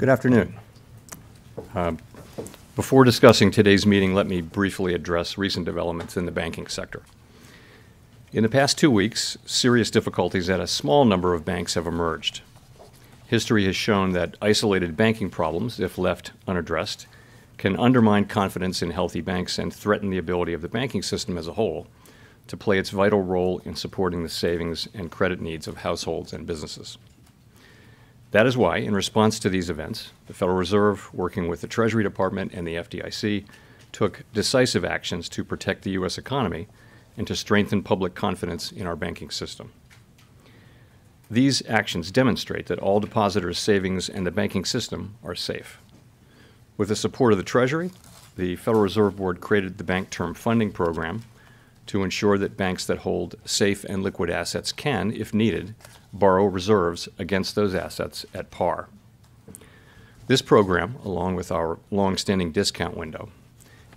Good afternoon. Before discussing today's meeting, let me briefly address recent developments in the banking sector. In the past 2 weeks, serious difficulties at a small number of banks have emerged. History has shown that isolated banking problems, if left unaddressed, can undermine confidence in healthy banks and threaten the ability of the banking system as a whole to play its vital role in supporting the savings and credit needs of households and businesses. That is why, in response to these events, the Federal Reserve, working with the Treasury Department and the FDIC, took decisive actions to protect the U.S. economy and to strengthen public confidence in our banking system. These actions demonstrate that all depositors' savings and the banking system are safe. With the support of the Treasury, the Federal Reserve Board created the Bank Term Funding Program to ensure that banks that hold safe and liquid assets can, if needed, borrow reserves against those assets at par. This program, along with our long-standing discount window,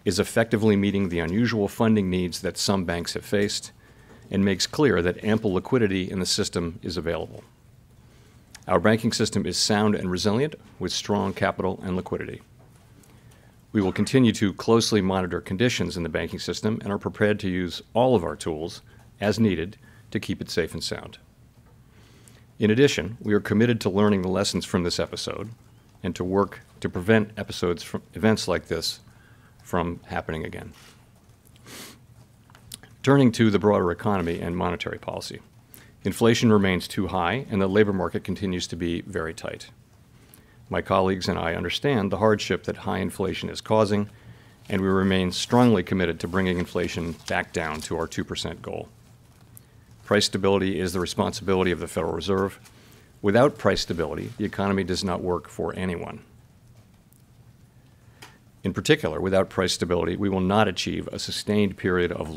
is effectively meeting the unusual funding needs that some banks have faced and makes clear that ample liquidity in the system is available. Our banking system is sound and resilient with strong capital and liquidity. We will continue to closely monitor conditions in the banking system and are prepared to use all of our tools as needed to keep it safe and sound. In addition, we are committed to learning the lessons from this episode and to work to prevent events like this from happening again. Turning to the broader economy and monetary policy, inflation remains too high and the labor market continues to be very tight. My colleagues and I understand the hardship that high inflation is causing, and we remain strongly committed to bringing inflation back down to our 2% goal. Price stability is the responsibility of the Federal Reserve. Without price stability, the economy does not work for anyone. In particular, without price stability, we will not achieve a sustained period of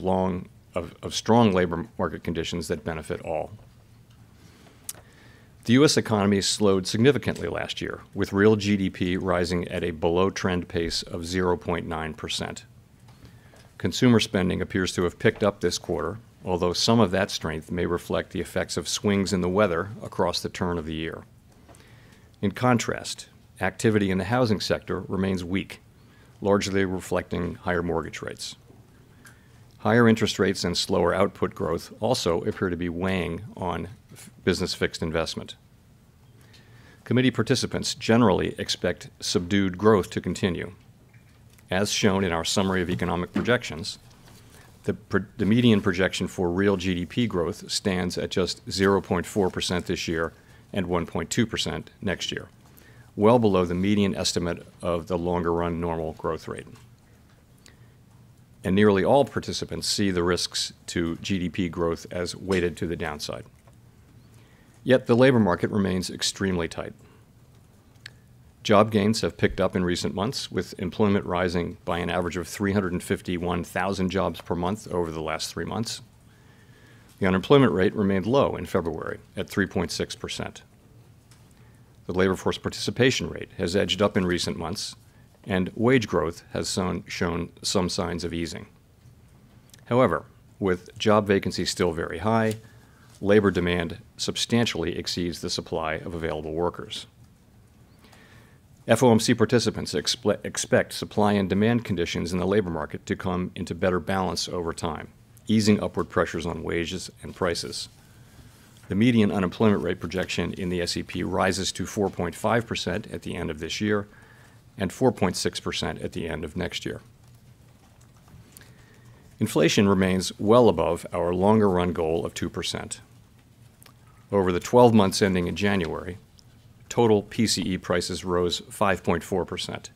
strong labor market conditions that benefit all. The U.S. economy slowed significantly last year, with real GDP rising at a below-trend pace of 0.9%. Consumer spending appears to have picked up this quarter, although some of that strength may reflect the effects of swings in the weather across the turn of the year. In contrast, activity in the housing sector remains weak, largely reflecting higher mortgage rates. Higher interest rates and slower output growth also appear to be weighing on business fixed investment. Committee participants generally expect subdued growth to continue. As shown in our summary of economic projections, the median projection for real GDP growth stands at just 0.4% this year and 1.2% next year, well below the median estimate of the longer-run normal growth rate. And nearly all participants see the risks to GDP growth as weighted to the downside. Yet the labor market remains extremely tight. Job gains have picked up in recent months, with employment rising by an average of 351,000 jobs per month over the last 3 months. The unemployment rate remained low in February at 3.6%. The labor force participation rate has edged up in recent months, and wage growth has shown some signs of easing. However, with job vacancies still very high, labor demand substantially exceeds the supply of available workers. FOMC participants expect supply and demand conditions in the labor market to come into better balance over time, easing upward pressures on wages and prices. The median unemployment rate projection in the SEP rises to 4.5% at the end of this year and 4.6% at the end of next year. Inflation remains well above our longer-run goal of 2%. Over the 12 months ending in January, total PCE prices rose 5.4%,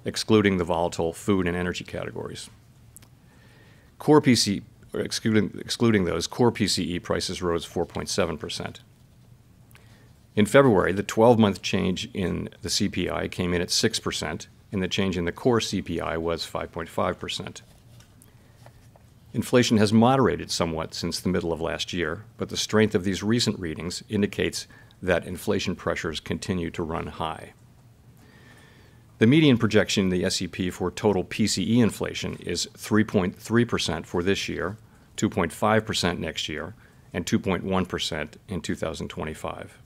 excluding the volatile food and energy categories. Excluding those, core PCE prices rose 4.7%. In February, the 12-month change in the CPI came in at 6%, and the change in the core CPI was 5.5%. Inflation has moderated somewhat since the middle of last year, but the strength of these recent readings indicates that inflation pressures continue to run high. The median projection in the SEP for total PCE inflation is 3.3% for this year, 2.5% next year, and 2.1% in 2025.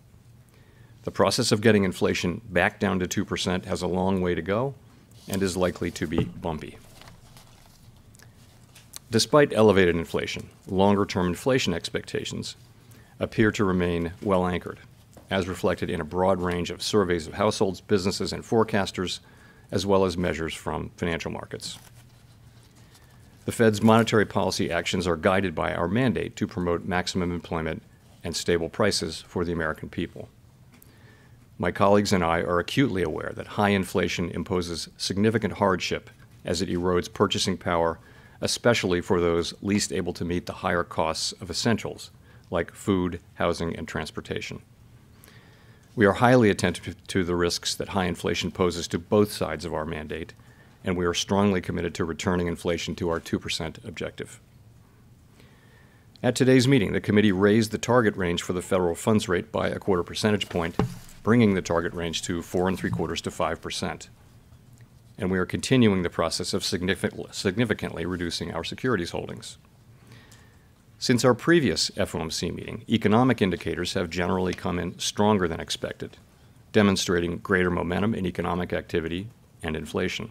The process of getting inflation back down to 2% has a long way to go and is likely to be bumpy. Despite elevated inflation, longer-term inflation expectations appear to remain well anchored, as reflected in a broad range of surveys of households, businesses, and forecasters, as well as measures from financial markets. The Fed's monetary policy actions are guided by our mandate to promote maximum employment and stable prices for the American people. My colleagues and I are acutely aware that high inflation imposes significant hardship as it erodes purchasing power, especially for those least able to meet the higher costs of essentials like food, housing, and transportation. We are highly attentive to the risks that high inflation poses to both sides of our mandate, and we are strongly committed to returning inflation to our 2% objective. At today's meeting, the committee raised the target range for the federal funds rate by a quarter percentage point, bringing the target range to 4.75% to 5%. And we are continuing the process of significantly reducing our securities holdings. Since our previous FOMC meeting, economic indicators have generally come in stronger than expected, demonstrating greater momentum in economic activity and inflation.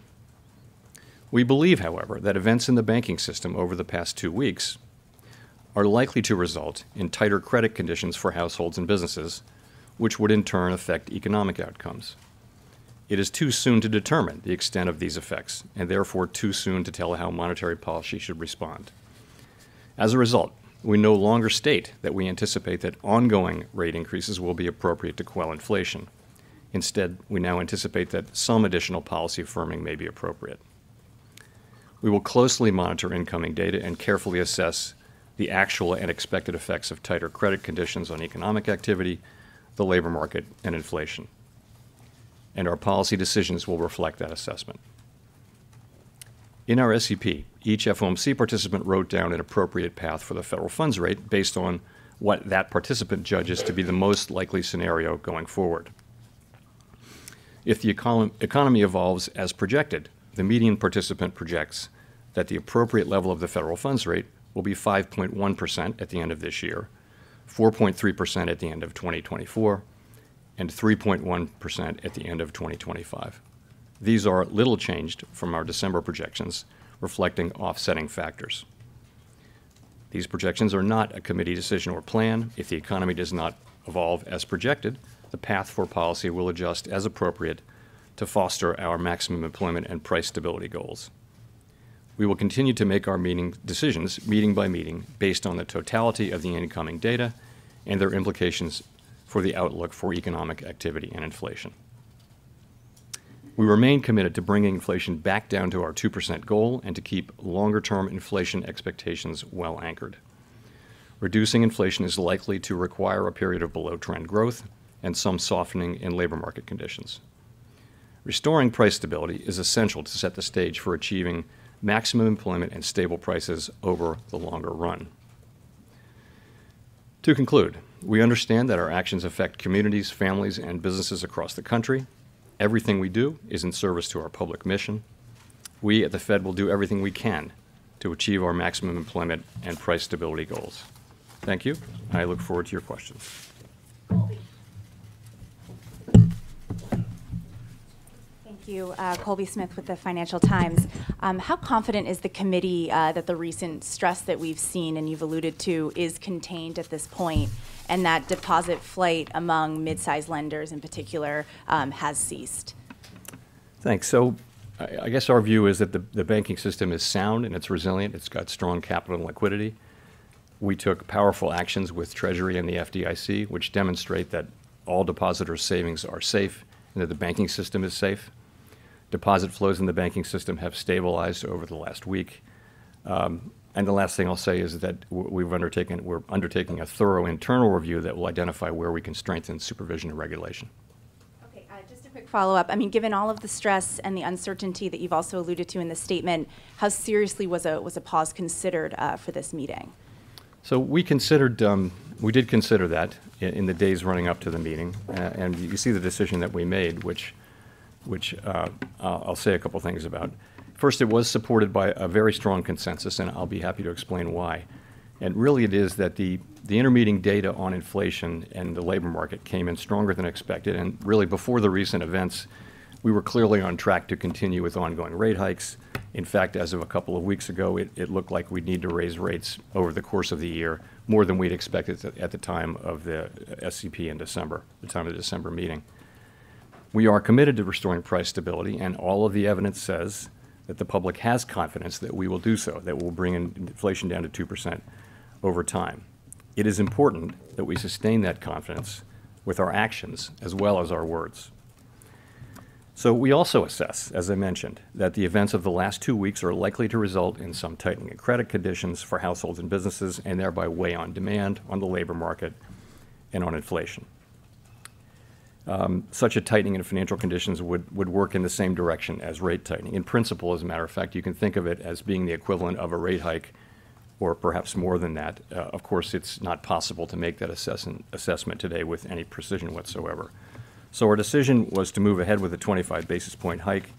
We believe, however, that events in the banking system over the past 2 weeks are likely to result in tighter credit conditions for households and businesses, which would in turn affect economic outcomes. It is too soon to determine the extent of these effects, and therefore too soon to tell how monetary policy should respond. As a result, we no longer state that we anticipate that ongoing rate increases will be appropriate to quell inflation. Instead, we now anticipate that some additional policy firming may be appropriate. We will closely monitor incoming data and carefully assess the actual and expected effects of tighter credit conditions on economic activity, the labor market, and inflation. And our policy decisions will reflect that assessment. In our SEP, each FOMC participant wrote down an appropriate path for the federal funds rate based on what that participant judges to be the most likely scenario going forward. If the economy evolves as projected, the median participant projects that the appropriate level of the federal funds rate will be 5.1% at the end of this year, 4.3% at the end of 2024, and 3.1% at the end of 2025. These are little changed from our December projections, reflecting offsetting factors. These projections are not a committee decision or plan. If the economy does not evolve as projected, the path for policy will adjust as appropriate to foster our maximum employment and price stability goals. We will continue to make our decisions meeting by meeting based on the totality of the incoming data and their implications for the outlook for economic activity and inflation. We remain committed to bringing inflation back down to our 2% goal and to keep longer-term inflation expectations well anchored. Reducing inflation is likely to require a period of below-trend growth and some softening in labor market conditions. Restoring price stability is essential to set the stage for achieving maximum employment and stable prices over the longer run. To conclude, we understand that our actions affect communities, families, and businesses across the country. Everything we do is in service to our public mission. We at the Fed will do everything we can to achieve our maximum employment and price stability goals. Thank you. I look forward to your questions. Thank you. Colby Smith with the Financial Times. How confident is the committee that the recent stress that we've seen and you've alluded to is contained at this point, and that deposit flight among mid-sized lenders in particular has ceased? Thanks. So I guess our view is that the banking system is sound and it's resilient. It's got strong capital and liquidity. We took powerful actions with Treasury and the FDIC, which demonstrate that all depositors' savings are safe and that the banking system is safe. Deposit flows in the banking system have stabilized over the last week. And the last thing I'll say is that we're undertaking a thorough internal review that will identify where we can strengthen supervision and regulation. Okay, just a quick follow-up. I mean, given all of the stress and the uncertainty that you've also alluded to in the statement, how seriously was a pause considered for this meeting? So we did consider that in the days running up to the meeting, and you see the decision that we made, which I'll say a couple things about. First, it was supported by a very strong consensus, and I'll be happy to explain why. And really it is that the intermeeting data on inflation and the labor market came in stronger than expected. And really before the recent events, we were clearly on track to continue with ongoing rate hikes. In fact, as of a couple of weeks ago, it looked like we'd need to raise rates over the course of the year, more than we'd expected at the time of the SCP in December, the time of the December meeting. We are committed to restoring price stability, and all of the evidence says that the public has confidence that we will do so, that we'll bring inflation down to 2% over time. It is important that we sustain that confidence with our actions as well as our words. So we also assess, as I mentioned, that the events of the last 2 weeks are likely to result in some tightening of credit conditions for households and businesses, and thereby weigh on demand, on the labor market, and on inflation. Such a tightening in financial conditions would work in the same direction as rate tightening. In principle, as a matter of fact, you can think of it as being the equivalent of a rate hike, or perhaps more than that. Of course, it's not possible to make that assessment today with any precision whatsoever. So our decision was to move ahead with a 25 basis point hike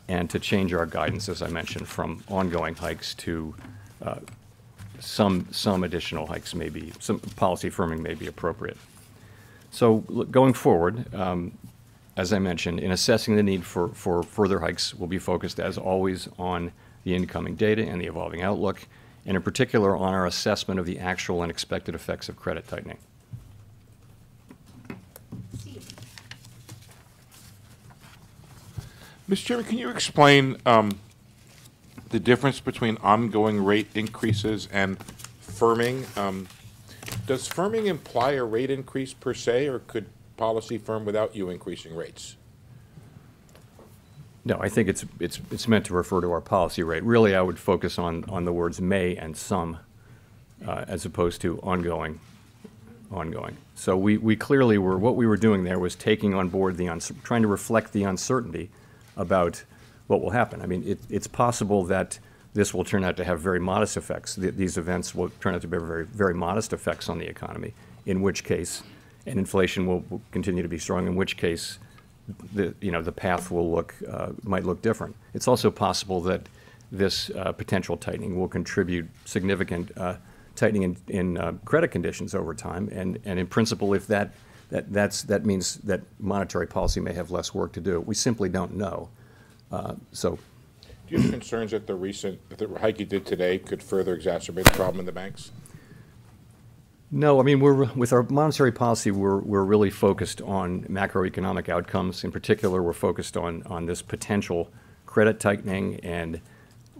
and to change our guidance, as I mentioned, from ongoing hikes to some additional hikes maybe, some policy firming may be appropriate. So going forward, as I mentioned, in assessing the need for further hikes, we'll be focused, as always, on the incoming data and the evolving outlook, and in particular on our assessment of the actual and expected effects of credit tightening. Mr. Chairman, can you explain the difference between ongoing rate increases and firming? Does firming imply a rate increase per se, or could policy firm without you increasing rates? No, I think it's meant to refer to our policy rate. Really, I would focus on the words may and some, as opposed to ongoing. So we clearly were, what we were doing there was taking on board trying to reflect the uncertainty about what will happen. I mean, it's possible that this will turn out to have very modest effects. These events will turn out to be very, very modest effects on the economy, in which case, and inflation will continue to be strong, in which case, the path will might look different. It's also possible that this potential tightening will contribute significant tightening in credit conditions over time, and in principle, if that means that monetary policy may have less work to do. We simply don't know. So, do you have concerns that the hike you did today could further exacerbate the problem in the banks? No, I mean, with our monetary policy, we're really focused on macroeconomic outcomes. In particular, we're focused on this potential credit tightening and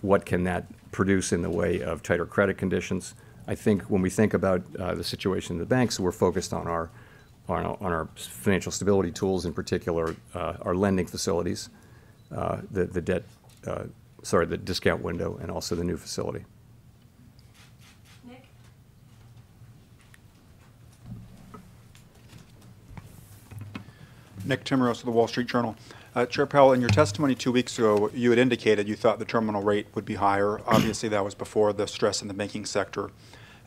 what can that produce in the way of tighter credit conditions. I think when we think about the situation in the banks, we're focused on our financial stability tools, in particular our lending facilities, the discount window, and also the new facility. Nick Timmeros of the Wall Street Journal. Chair Powell, in your testimony 2 weeks ago, you had indicated you thought the terminal rate would be higher. Obviously, that was before the stress in the banking sector.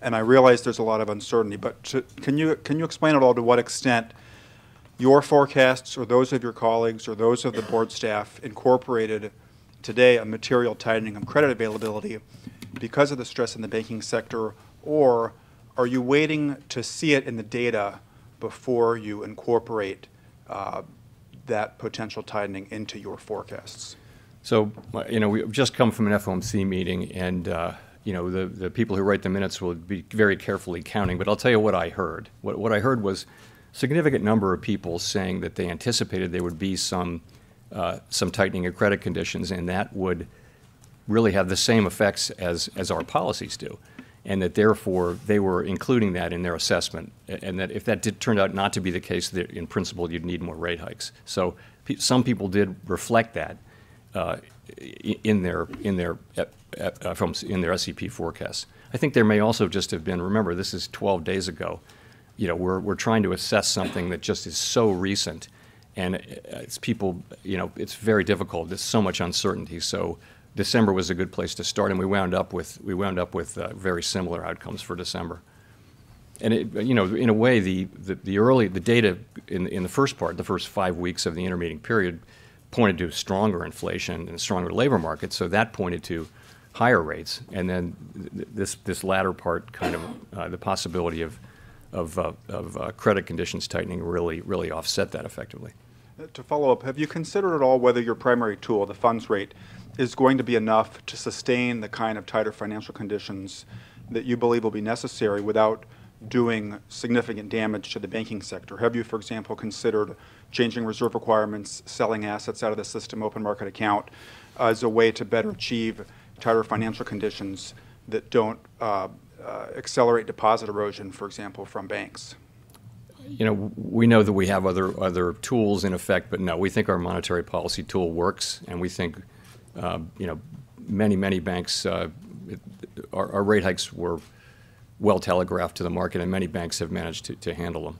And I realize there's a lot of uncertainty, but can you explain at all to what extent your forecasts or those of your colleagues or those of the board staff incorporated today a material tightening of credit availability because of the stress in the banking sector, or are you waiting to see it in the data before you incorporate that potential tightening into your forecasts? So, we've just come from an FOMC meeting, and the people who write the minutes will be very carefully counting. But I'll tell you what I heard. What I heard was a significant number of people saying that they anticipated there would be some tightening of credit conditions, and that would really have the same effects as our policies do, and that therefore they were including that in their assessment, and that if that turned out not to be the case, that in principle you'd need more rate hikes. So some people did reflect that in their SCP forecasts. I think there may also just have been, remember, this is 12 days ago. We're trying to assess something that just is so recent, and it's very difficult. There's so much uncertainty. So December was a good place to start, and we wound up with very similar outcomes for December. And in a way, the data in the first part, the first 5 weeks of the intermeeting period, pointed to stronger inflation and stronger labor market. So that pointed to higher rates, and then this latter part, kind of the possibility of credit conditions tightening, really offset that effectively. To follow up, have you considered at all whether your primary tool, the funds rate, is going to be enough to sustain the kind of tighter financial conditions that you believe will be necessary without doing significant damage to the banking sector? Have you, for example, considered changing reserve requirements, selling assets out of the system, open market account, as a way to better achieve tighter financial conditions that don't accelerate deposit erosion, for example, from banks? You know, we know that we have other tools in effect, but no, we think our monetary policy tool works, and we think, you know, many banks, our rate hikes were well telegraphed to the market, and many banks have managed to handle them.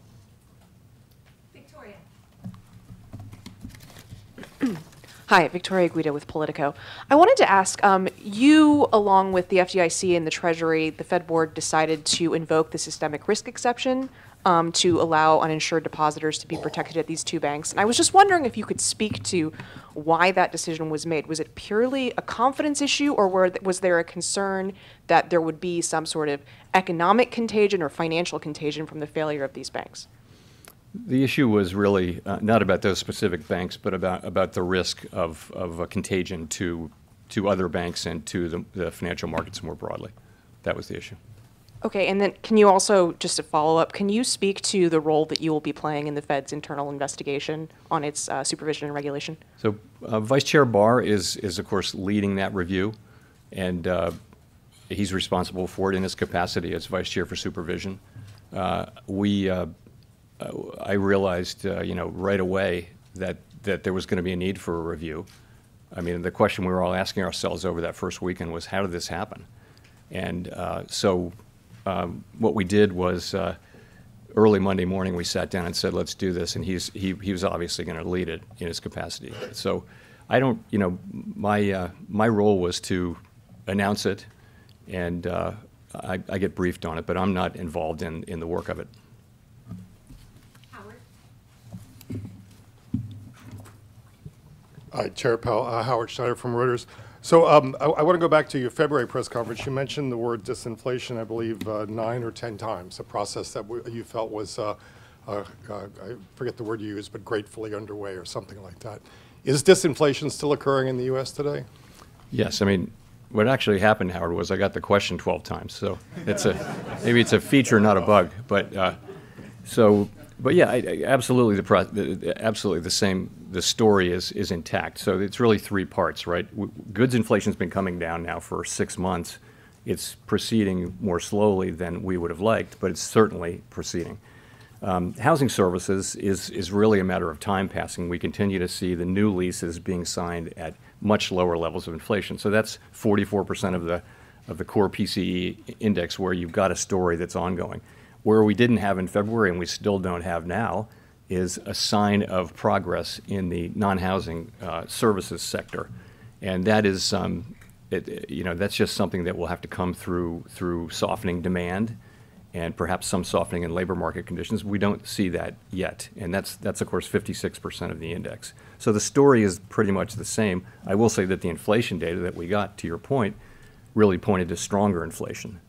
Victoria. Hi, Victoria Guida with Politico. I wanted to ask, you, along with the FDIC and the Treasury, the Fed Board decided to invoke the systemic risk exception to allow uninsured depositors to be protected at these two banks. And I was just wondering if you could speak to why that decision was made. Was it purely a confidence issue, or was there a concern that there would be some sort of economic contagion or financial contagion from the failure of these banks? The issue was really not about those specific banks, but about the risk of a contagion to other banks and to the financial markets more broadly. That was the issue. Okay, and then can you also, just to follow up, can you speak to the role that you will be playing in the Fed's internal investigation on its supervision and regulation? So Vice Chair Barr is of course leading that review, and he's responsible for it in his capacity as Vice Chair for Supervision. I realized, you know, right away that there was going to be a need for a review. I mean, the question we were all asking ourselves over that first weekend was, how did this happen? And so what we did was early Monday morning we sat down and said, let's do this, and he was obviously going to lead it in his capacity. So I don't, you know, my role was to announce it, and I get briefed on it, but I'm not involved in the work of it. Hi, Chair Powell. Howard Schneider from Reuters. So I want to go back to your February press conference. You mentioned the word disinflation, I believe, 9 or 10 times, a process that you felt was, I forget the word you used, but gratefully underway or something like that. Is disinflation still occurring in the U.S. today? Yes. I mean, what actually happened, Howard, was I got the question 12 times. So maybe it's a feature, not a bug. But But yeah, absolutely absolutely the same. The story is intact. So it's really three parts, right? Goods inflation's been coming down now for 6 months. It's proceeding more slowly than we would have liked, but it's certainly proceeding. Housing services is really a matter of time passing. We continue to see the new leases being signed at much lower levels of inflation. So that's 44% of the core PCE index, where you've got a story that's ongoing. Where we didn't have in February, and we still don't have now, is a sign of progress in the non-housing services sector, and that is, that's just something that will have to come through softening demand, and perhaps some softening in labor market conditions. We don't see that yet, and that's of course 56% of the index. So the story is pretty much the same. I will say that the inflation data that we got, to your point, really pointed to stronger inflation.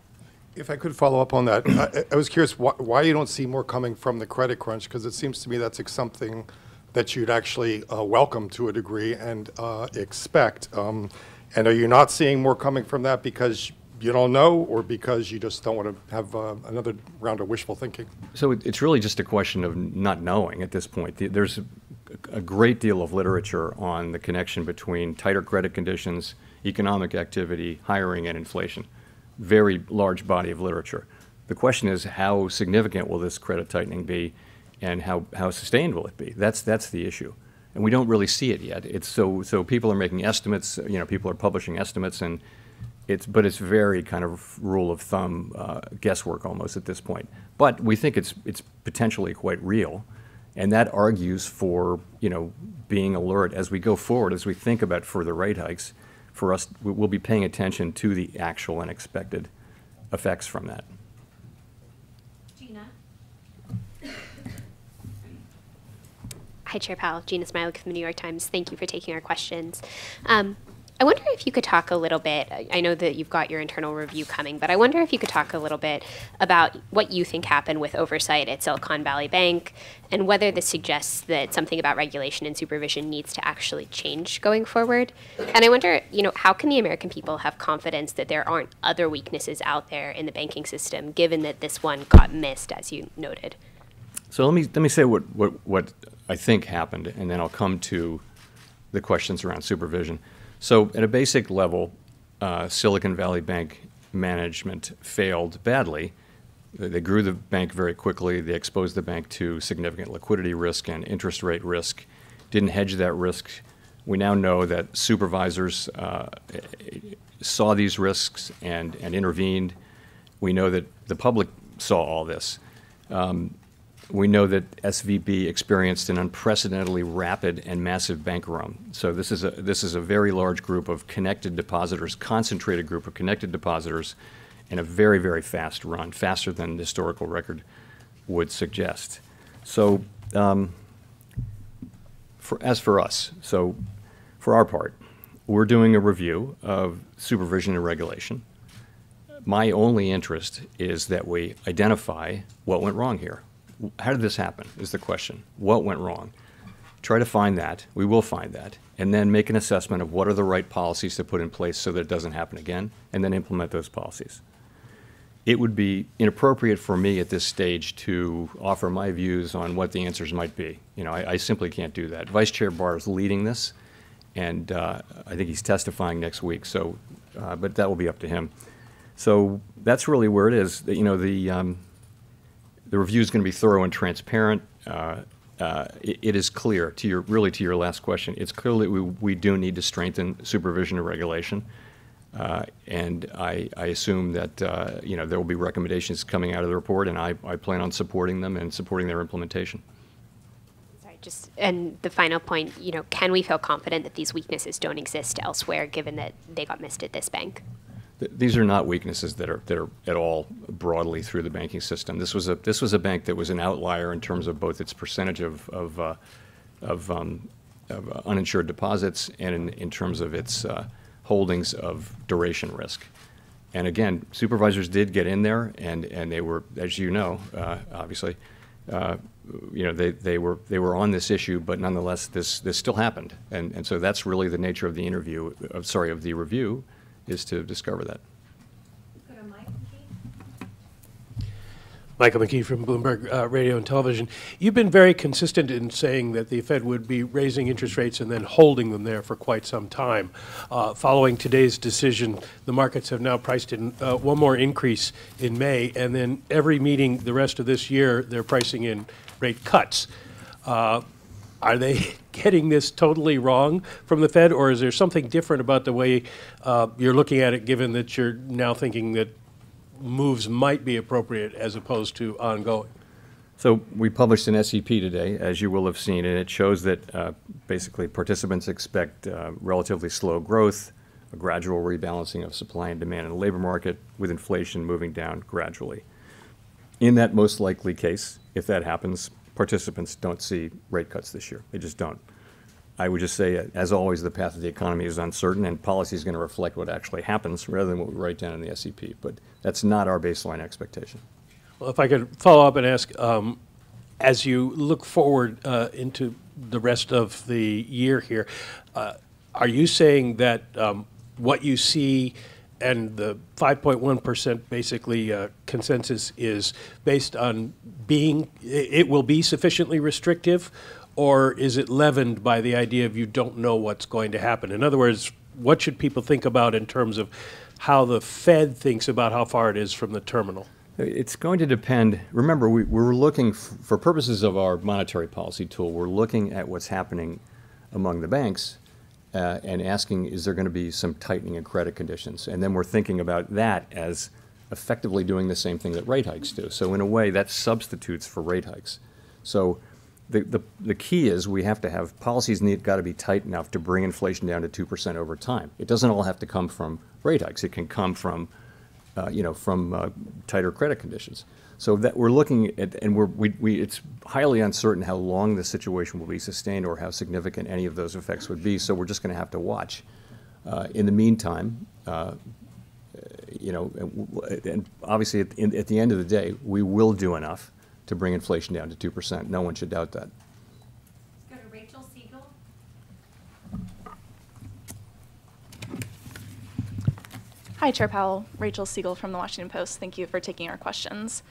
If I could follow up on that, I was curious why you don't see more coming from the credit crunch, because it seems to me that's something that you'd actually welcome to a degree and expect. And are you not seeing more coming from that because you don't know, or because you just don't want to have another round of wishful thinking? So it's really just a question of not knowing at this point. There's a great deal of literature on the connection between tighter credit conditions, economic activity, hiring, and inflation. Very large body of literature. The question is, how significant will this credit tightening be, and how sustained will it be? That's the issue, and we don't really see it yet. It's so people are making estimates. People are publishing estimates, and it's very kind of rule of thumb guesswork almost at this point. But we think it's potentially quite real, and that argues for being alert as we go forward, as we think about further rate hikes. For us, we'll be paying attention to the actual and expected effects from that. Gina. Hi, Chair Powell. Gina Smilik from the New York Times. Thank you for taking our questions. I wonder if you could talk a little bit, I know that you've got your internal review coming, but I wonder if you could talk a little bit about what you think happened with oversight at Silicon Valley Bank and whether this suggests that something about regulation and supervision needs to actually change going forward. And I wonder, how can the American people have confidence that there aren't other weaknesses out there in the banking system, given that this one got missed, as you noted? So let me say what I think happened, and then I'll come to the questions around supervision. So at a basic level, Silicon Valley Bank management failed badly. They grew the bank very quickly. They exposed the bank to significant liquidity risk and interest rate risk, didn't hedge that risk. We now know that supervisors saw these risks and intervened. We know that the public saw all this. We know that SVB experienced an unprecedentedly rapid and massive bank run. So this is a very large group of connected depositors, concentrated group of connected depositors, and a very, very fast run, faster than the historical record would suggest. So as for us, so for our part, we're doing a review of supervision and regulation. My only interest is that we identify what went wrong here. How did this happen is the question. What went wrong? Try to find that. We will find that. And then make an assessment of what are the right policies to put in place so that it doesn't happen again, and then implement those policies. It would be inappropriate for me at this stage to offer my views on what the answers might be. I simply can't do that. Vice Chair Barr is leading this, and I think he's testifying next week, so, but that will be up to him. So that's really where it is. The review is going to be thorough and transparent. It is clear, to your last question, it's clear that we do need to strengthen supervision and regulation. And I assume that there will be recommendations coming out of the report, and I plan on supporting them and supporting their implementation. Sorry, and the final point, can we feel confident that these weaknesses don't exist elsewhere, given that they got missed at this bank? These are not weaknesses that are at all broadly through the banking system. This was a bank that was an outlier in terms of both its percentage of uninsured deposits and in terms of its holdings of duration risk. And again, supervisors did get in there, and they were, as you know, obviously, they were on this issue, but nonetheless, this still happened. And so that's really the nature of the of the review, is to discover that. Go to Mike McKee. Michael McKee from Bloomberg Radio and Television. You've been very consistent in saying that the Fed would be raising interest rates and then holding them there for quite some time. Following today's decision, the markets have now priced in one more increase in May, and then every meeting the rest of this year, they're pricing in rate cuts. Are they getting this totally wrong from the Fed, or is there something different about the way you're looking at it, given that you're now thinking that moves might be appropriate as opposed to ongoing? So we published an SEP today, as you will have seen, and it shows that basically participants expect relatively slow growth, a gradual rebalancing of supply and demand in the labor market, with inflation moving down gradually. In that most likely case, if that happens, participants don't see rate cuts this year. They just don't. I would just say, as always, the path of the economy is uncertain, and policy is going to reflect what actually happens rather than what we write down in the SEP. But that's not our baseline expectation. Well, if I could follow up and ask, as you look forward into the rest of the year here, are you saying that what you see and the 5.1% basically consensus is based on it will be sufficiently restrictive, or is it leavened by the idea of you don't know what's going to happen? In other words, what should people think about in terms of how the Fed thinks about how far it is from the terminal? It's going to depend. Remember, we're looking, for purposes of our monetary policy tool, we're looking at what's happening among the banks and asking, is there going to be some tightening in credit conditions? And then we're thinking about that as effectively doing the same thing that rate hikes do. So in a way, that substitutes for rate hikes. So the key is we have to have policies got to be tight enough to bring inflation down to 2% over time. It doesn't all have to come from rate hikes. It can come from tighter credit conditions. So that we're looking at, and it's highly uncertain how long the situation will be sustained or how significant any of those effects would be. So we're just going to have to watch. In the meantime, and obviously at the end of the day, we will do enough to bring inflation down to 2%. No one should doubt that. Let's go to Rachel Siegel. Hi, Chair Powell. Rachel Siegel from the Washington Post. Thank you for taking our questions.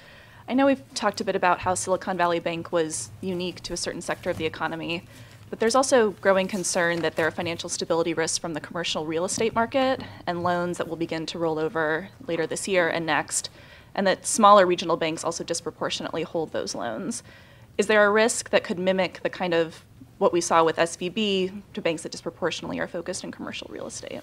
I know we've talked a bit about how Silicon Valley Bank was unique to a certain sector of the economy, but there's also growing concern that there are financial stability risks from the commercial real estate market and loans that will begin to roll over later this year and next, and that smaller regional banks also disproportionately hold those loans. Is there a risk that could mimic the kind of what we saw with SVB to banks that disproportionately are focused in commercial real estate?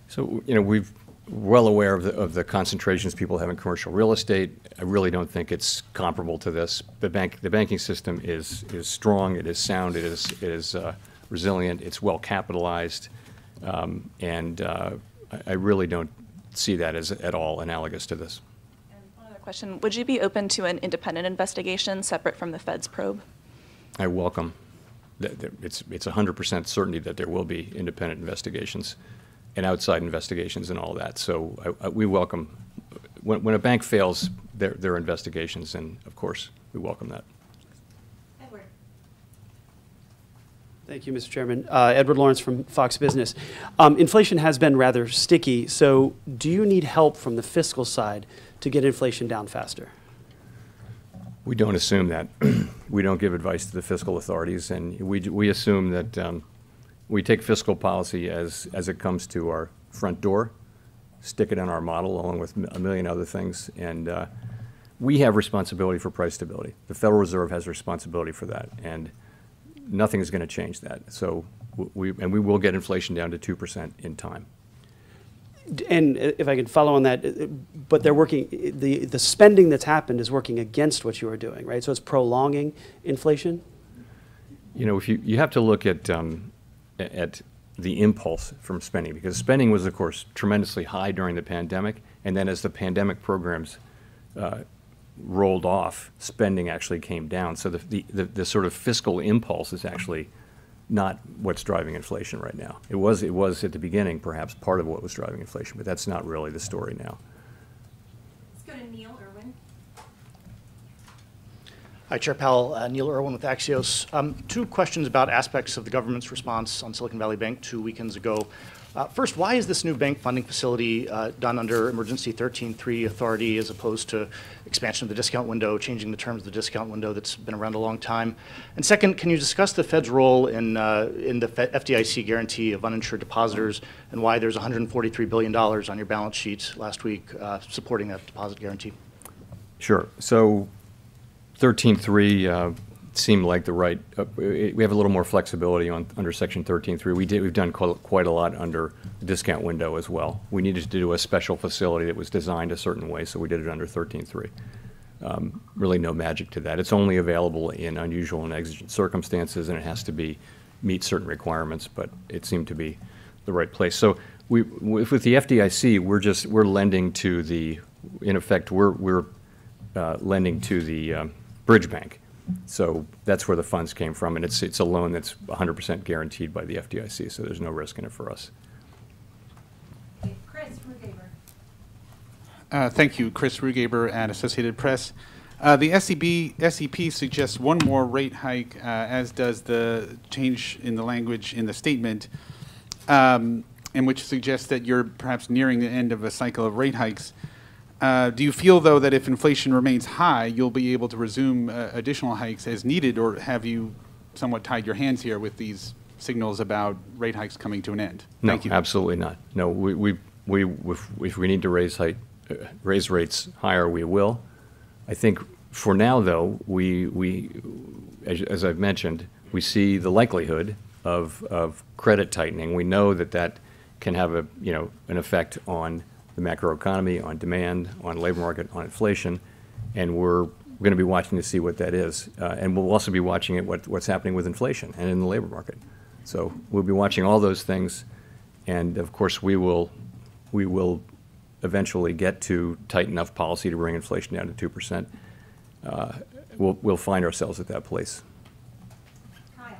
So, we've well aware of the concentrations people have in commercial real estate. I really don't think it's comparable to this. The banking system is strong, it is sound, it is resilient, it's well capitalized, and I really don't see that as at all analogous to this. And one other question, would you be open to an independent investigation separate from the Fed's probe? I welcome. It's 100% certainty that there will be independent investigations and outside investigations and all that. So we welcome, when a bank fails, there are investigations, and of course, we welcome that. Edward. Thank you, Mr. Chairman. Edward Lawrence from Fox Business. Inflation has been rather sticky, so do you need help from the fiscal side to get inflation down faster? We don't assume that. We don't give advice to the fiscal authorities, and we assume that we take fiscal policy as it comes to our front door, stick it in our model along with a million other things, and we have responsibility for price stability. The Federal Reserve has responsibility for that, and nothing is going to change that. So we will get inflation down to 2% in time. And if I could follow on that, but they're working, the spending that's happened is working against what you are doing, right? So it's prolonging inflation? If you have to look at the impulse from spending, because spending was, of course, tremendously high during the pandemic, and then as the pandemic programs rolled off, spending actually came down. So the sort of fiscal impulse is actually not what's driving inflation right now. It was at the beginning perhaps part of what was driving inflation, but that's not really the story now. Let's go to Neil Irwin. Hi, Chair Powell. Neil Irwin with Axios. Two questions about aspects of the government's response on Silicon Valley Bank 2 weekends ago. First, why is this new bank funding facility done under Emergency 13.3 authority as opposed to expansion of the discount window, changing the terms of the discount window that's been around a long time? And second, can you discuss the Fed's role in the FDIC guarantee of uninsured depositors and why there's $143 billion on your balance sheet last week supporting that deposit guarantee? Sure. So 13.3 seemed like the right, we have a little more flexibility under Section 13.3. We've done quite a lot under the discount window as well. We needed to do a special facility that was designed a certain way, so we did it under 13.3. Really no magic to that. It's only available in unusual and exigent circumstances, and it has to meet certain requirements, but it seemed to be the right place. So with the FDIC, we're lending to the, in effect, we're lending to the bridge bank. So that's where the funds came from, and it's a loan that's 100% guaranteed by the FDIC, so there's no risk in it for us. Okay, Chris Rugaber. Thank you, Chris Rugaber at Associated Press. The SEP suggests one more rate hike, as does the change in the language in the statement, in which suggests that you're perhaps nearing the end of a cycle of rate hikes. Do you feel, though, that if inflation remains high, you'll be able to resume additional hikes as needed, or have you somewhat tied your hands here with these signals about rate hikes coming to an end? Thank you. No, absolutely not. No, if we need to raise rates higher, we will. I think for now, though, as I've mentioned, we see the likelihood of credit tightening. We know that can have an effect on the macroeconomy, on demand, on labor market, on inflation, and we're going to be watching to see what that is. And we'll also be watching what's happening with inflation and in the labor market. So we'll be watching all those things, and of course we will eventually get to tight enough policy to bring inflation down to 2%. We'll find ourselves at that place. Kyle.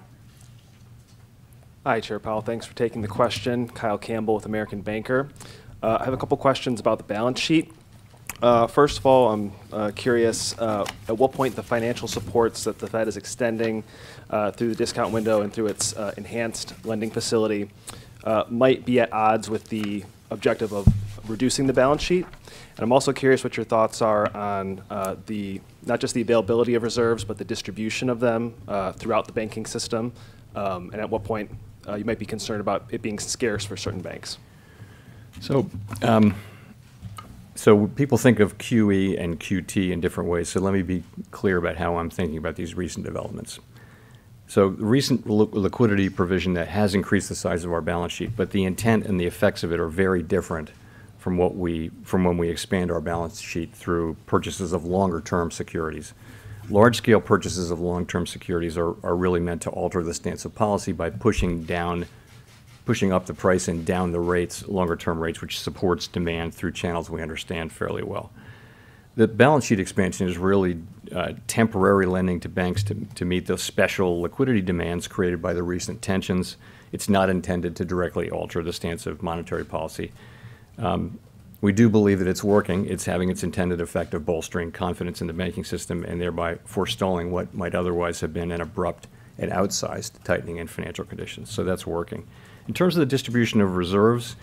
Hi, Chair Powell. Thanks for taking the question. Kyle Campbell with American Banker. I have a couple questions about the balance sheet. First of all, I'm curious at what point the financial supports that the Fed is extending through the discount window and through its enhanced lending facility might be at odds with the objective of reducing the balance sheet. And I'm also curious what your thoughts are on not just the availability of reserves, but the distribution of them throughout the banking system, and at what point you might be concerned about it being scarce for certain banks. So, so people think of QE and QT in different ways, so let me be clear about how I'm thinking about these recent developments. So the recent liquidity provision that has increased the size of our balance sheet, but the intent and the effects of it are very different from when we expand our balance sheet through purchases of longer-term securities. Large-scale purchases of long-term securities are really meant to alter the stance of policy by pushing up the price and down the rates, longer-term rates, which supports demand through channels we understand fairly well. The balance sheet expansion is really temporary lending to banks to meet those special liquidity demands created by the recent tensions. It's not intended to directly alter the stance of monetary policy. We do believe that it's working. It's having its intended effect of bolstering confidence in the banking system and thereby forestalling what might otherwise have been an abrupt and outsized tightening in financial conditions. So that's working. In terms of the distribution of reserves,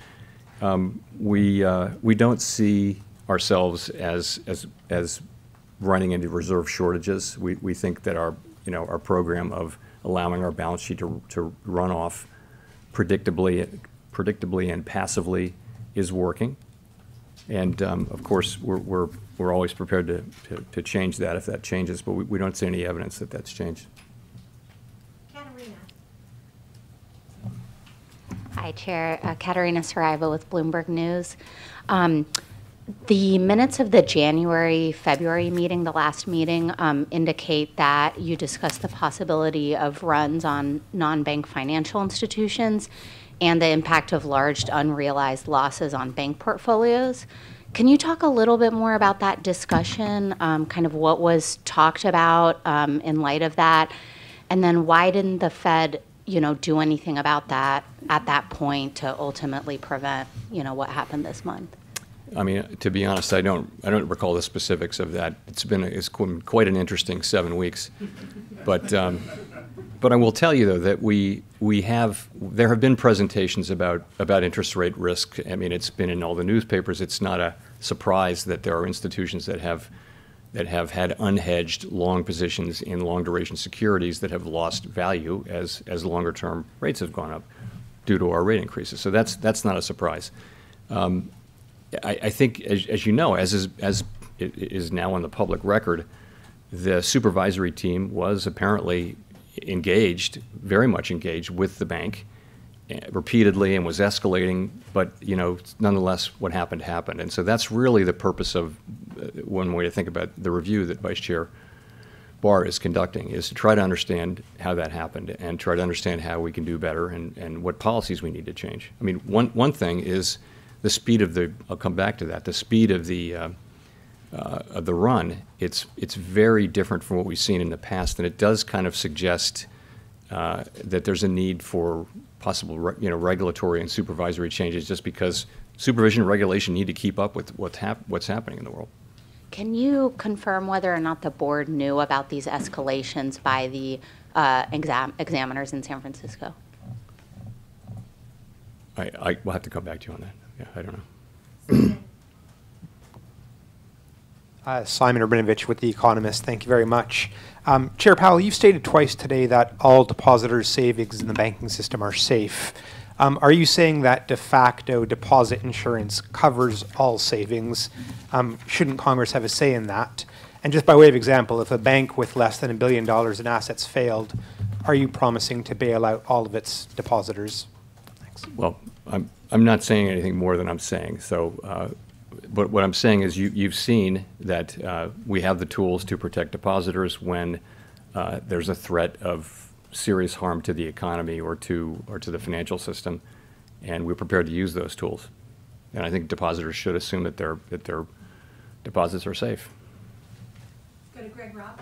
we don't see ourselves as running into reserve shortages. We think that our program of allowing our balance sheet to run off predictably and passively is working. And of course, we're always prepared to change that if that changes, but we don't see any evidence that that's changed. Katerina. Hi, Chair. Katerina Saraiva with Bloomberg News. The minutes of the January-February meeting, the last meeting, indicate that you discussed the possibility of runs on non-bank financial institutions and the impact of large unrealized losses on bank portfolios. Can you talk a little bit more about that discussion, kind of what was talked about in light of that, and then why didn't the Fed, do anything about that at that point to ultimately prevent, what happened this month? I mean, to be honest, I don't recall the specifics of that. It's been quite an interesting 7 weeks, but I will tell you though that there have been presentations about interest rate risk. I mean, it's been in all the newspapers. It's not a surprise that there are institutions that have had unhedged long positions in long duration securities that have lost value as longer term rates have gone up due to our rate increases. So that's not a surprise. I think, as you know, as it is now on the public record, the supervisory team was apparently very much engaged with the bank repeatedly and was escalating, but nonetheless what happened happened. And so that's really the purpose of one way to think about the review that Vice Chair Barr is conducting, is to try to understand how that happened and try to understand how we can do better and what policies we need to change. I mean, one thing is the speed of I'll come back to that, the speed of the run. It's very different from what we've seen in the past, and it does kind of suggest that there's a need for possible regulatory and supervisory changes, just because supervision and regulation need to keep up with what's happening in the world. Can you confirm whether or not the board knew about these escalations by the examiners in San Francisco? I will have to come back to you on that. Yeah, I don't know. Simon Urbanovich with The Economist. Thank you very much. Chair Powell, you've stated twice today that all depositors' savings in the banking system are safe. Are you saying that de facto deposit insurance covers all savings? Shouldn't Congress have a say in that? And just by way of example, if a bank with less than $1 billion in assets failed, are you promising to bail out all of its depositors? Thanks. Well, I'm not saying anything more than I'm saying. So, but what I'm saying is you've seen that we have the tools to protect depositors when there's a threat of serious harm to the economy or to the financial system, and we're prepared to use those tools. And I think depositors should assume that their deposits are safe. Let's go to Greg Robb.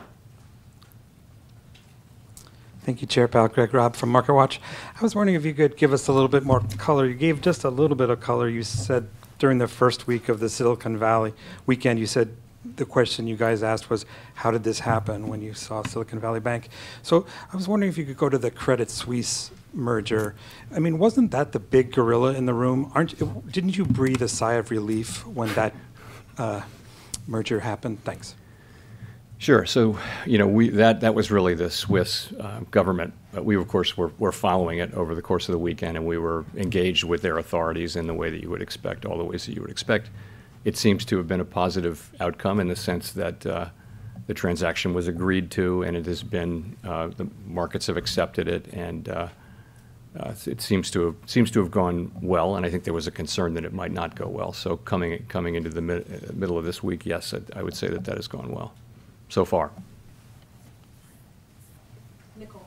Thank you, Chair Powell. Greg Robb from MarketWatch. I was wondering if you could give us a little bit more color. You gave just a little bit of color. You said during the first week of the Silicon Valley weekend, you said the question you guys asked was, how did this happen when you saw Silicon Valley Bank? So I was wondering if you could go to the Credit Suisse merger. I mean, wasn't that the big gorilla in the room? Didn't you breathe a sigh of relief when that merger happened? Thanks. Sure. So, that was really the Swiss government. We, of course, were following it over the course of the weekend, and we were engaged with their authorities in the way that you would expect, all the ways that you would expect. It seems to have been a positive outcome in the sense that the transaction was agreed to, and it has been, the markets have accepted it, and it seems to have gone well, and I think there was a concern that it might not go well. So coming into the middle of this week, yes, I would say that has gone well so far. Nicole.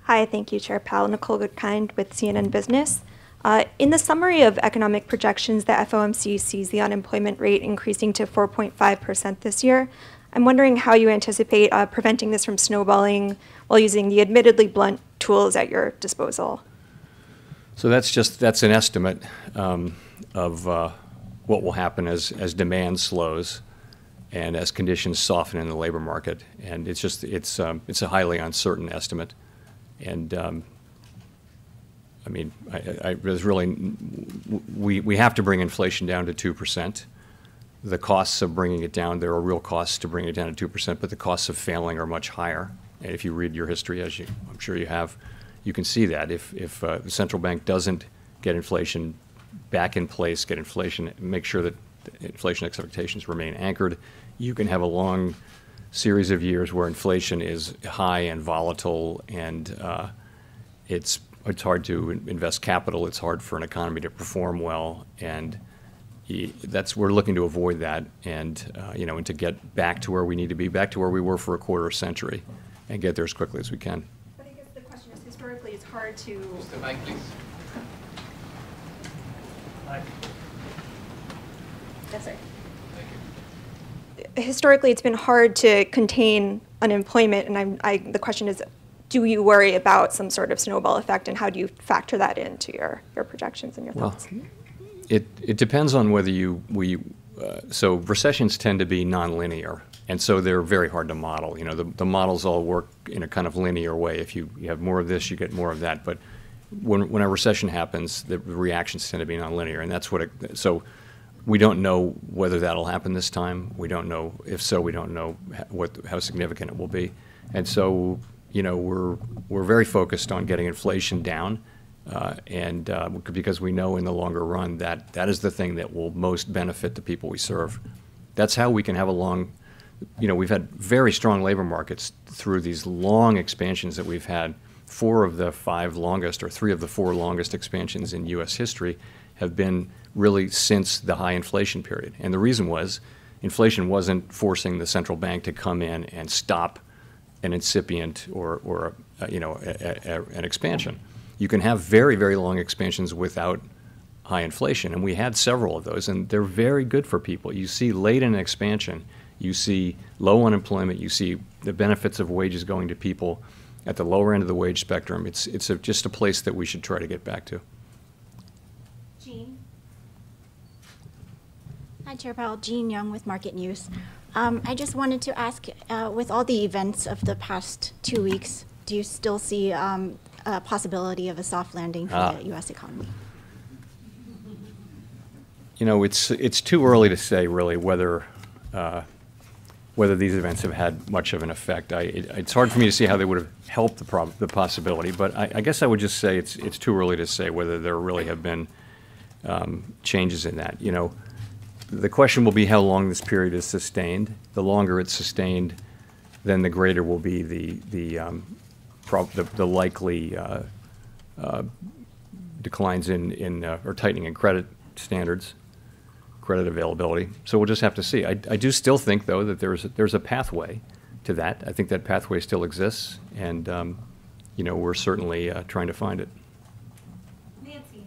Hi, thank you, Chair Powell. Nicole Goodkind with CNN Business. In the summary of economic projections, the FOMC sees the unemployment rate increasing to 4.5% this year. I'm wondering how you anticipate preventing this from snowballing while using the admittedly blunt tools at your disposal. So that's an estimate of what will happen as demand slows and as conditions soften in the labor market. And it's a highly uncertain estimate. And I mean, there's really, we have to bring inflation down to 2%. The costs of bringing it down, there are real costs to bring it down to 2%, but the costs of failing are much higher. And if you read your history, as I'm sure you have, you can see that if the central bank doesn't get inflation back in place, make sure that inflation expectations remain anchored, you can have a long series of years where inflation is high and volatile, and it's hard to invest capital. It's hard for an economy to perform well, and we're looking to avoid that, and and to get back to where we need to be, back to where we were for a quarter century, and get there as quickly as we can. But I guess the question is, historically, it's hard to. Mr. Mike, please. Yes, sir. Historically, it's been hard to contain unemployment, and the question is, do you worry about some sort of snowball effect, and how do you factor that into your projections and your thoughts? Well, it depends on whether so recessions tend to be nonlinear, and so they're very hard to model. The models all work in a kind of linear way. If you have more of this, you get more of that. But when a recession happens, the reactions tend to be nonlinear, and that's so we don't know whether that'll happen this time. We don't know. If so, we don't know how significant it will be. And so, we're very focused on getting inflation down, because we know in the longer run that is the thing that will most benefit the people we serve. That's how we can have we've had very strong labor markets through these long expansions that we've had. 4 of the 5 longest, or 3 of the 4 longest expansions in U.S. history have been really since the high inflation period. And the reason was inflation wasn't forcing the central bank to come in and stop an incipient or an expansion. You can have very, very long expansions without high inflation, and we had several of those, and they're very good for people. You see late in an expansion, you see low unemployment, you see the benefits of wages going to people at the lower end of the wage spectrum. It's just a place that we should try to get back to. Jean. Hi, Chair Powell. Jean Young with Market News. I just wanted to ask, with all the events of the past 2 weeks, do you still see a possibility of a soft landing for the U.S. economy? It's too early to say really whether these events have had much of an effect. It's hard for me to see how they would have helped the possibility, but I guess I would just say it's too early to say whether there really have been changes in that. The question will be how long this period is sustained. The longer it's sustained, then the greater will be the likely declines in or tightening in credit standards, credit availability. So we'll just have to see. I do still think, though, that there's a pathway to that. I think that pathway still exists, and we're certainly trying to find it. Nancy.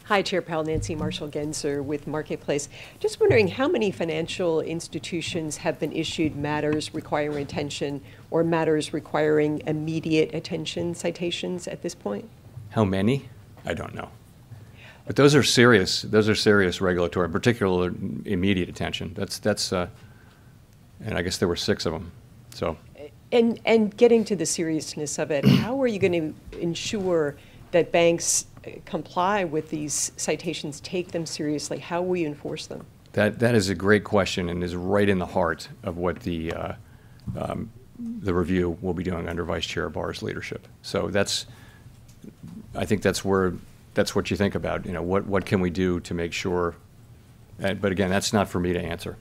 Hi, Chair Powell. Nancy Marshall-Genzer with Marketplace. Just wondering how many financial institutions have been issued matters requiring attention or matters requiring immediate attention citations at this point? How many? I don't know. But those are serious. Those are serious regulatory, particularly immediate attention. And I guess there were 6 of them. So. And getting to the seriousness of it, how are you going to ensure that banks comply with these citations, take them seriously? How will you enforce them? That is a great question and is right in the heart of what the review will be doing under Vice Chair Barr's leadership. So I think that's what you think about. What can we do to make sure? But again, that's not for me to answer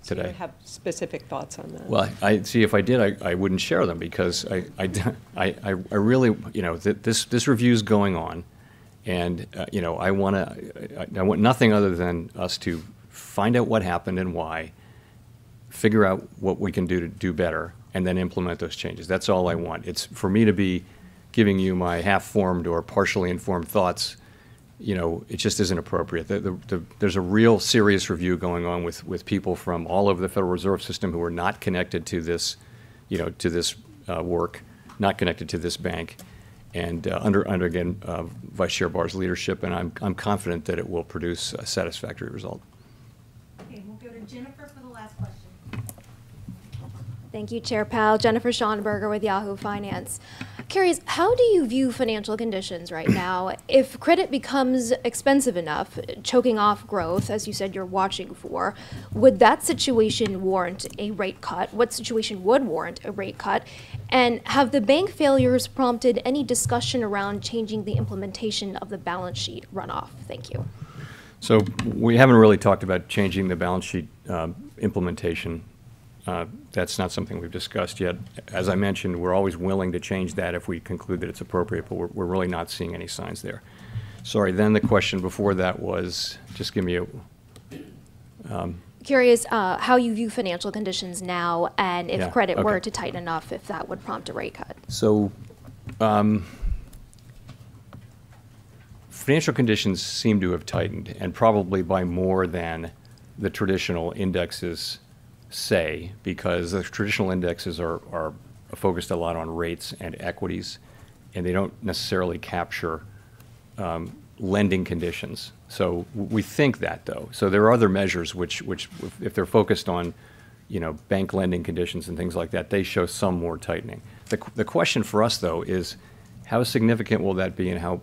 today. So you don't have specific thoughts on that? Well, if I did, I wouldn't share them because I really, this review is going on, and I want nothing other than us to find out what happened and why, figure out what we can do to do better, and then implement those changes. That's all I want. It's for me to be giving you my half-formed or partially informed thoughts. It just isn't appropriate. There's a real serious review going on with people from all over the Federal Reserve System who are not connected to this, to this work, not connected to this bank, and under again Vice Chair Barr's leadership, and I'm confident that it will produce a satisfactory result. Okay, we'll go to Jennifer for the last question. Thank you, Chair Powell. Jennifer Schonberger with Yahoo Finance. Curious, how do you view financial conditions right now? If credit becomes expensive enough, choking off growth, as you said you're watching for, would that situation warrant a rate cut? What situation would warrant a rate cut? And have the bank failures prompted any discussion around changing the implementation of the balance sheet runoff? Thank you. So we haven't really talked about changing the balance sheet implementation. That's not something we've discussed yet. As I mentioned, we're always willing to change that if we conclude that it's appropriate, but we're really not seeing any signs there. Sorry, then the question before that was, just give me a... Curious how you view financial conditions now, and if credit okay. were to tighten enough, if that would prompt a rate cut. So financial conditions seem to have tightened, and probably by more than the traditional indexes say, because the traditional indexes are focused a lot on rates and equities, and they don't necessarily capture lending conditions. So we think that, though. So there are other measures which if they're focused on, bank lending conditions and things like that, they show some more tightening. The question for us, though, is how significant will that be, and how,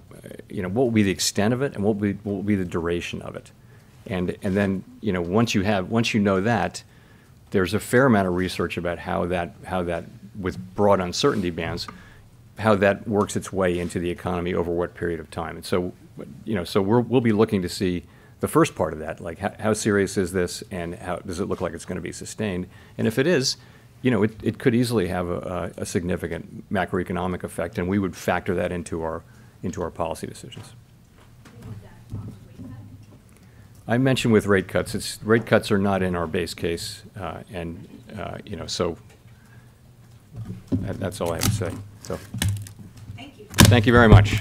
what will be the extent of it, and what will be the duration of it, and then once you know that. There's a fair amount of research about how that with broad uncertainty bands, how that works its way into the economy over what period of time. And so, so we'll be looking to see the first part of that, like how serious is this, and how does it look like it's going to be sustained? And if it is, it could easily have a significant macroeconomic effect, and we would factor that into our policy decisions. I mentioned with rate cuts, rate cuts are not in our base case, so that's all I have to say. So, thank you. Thank you very much.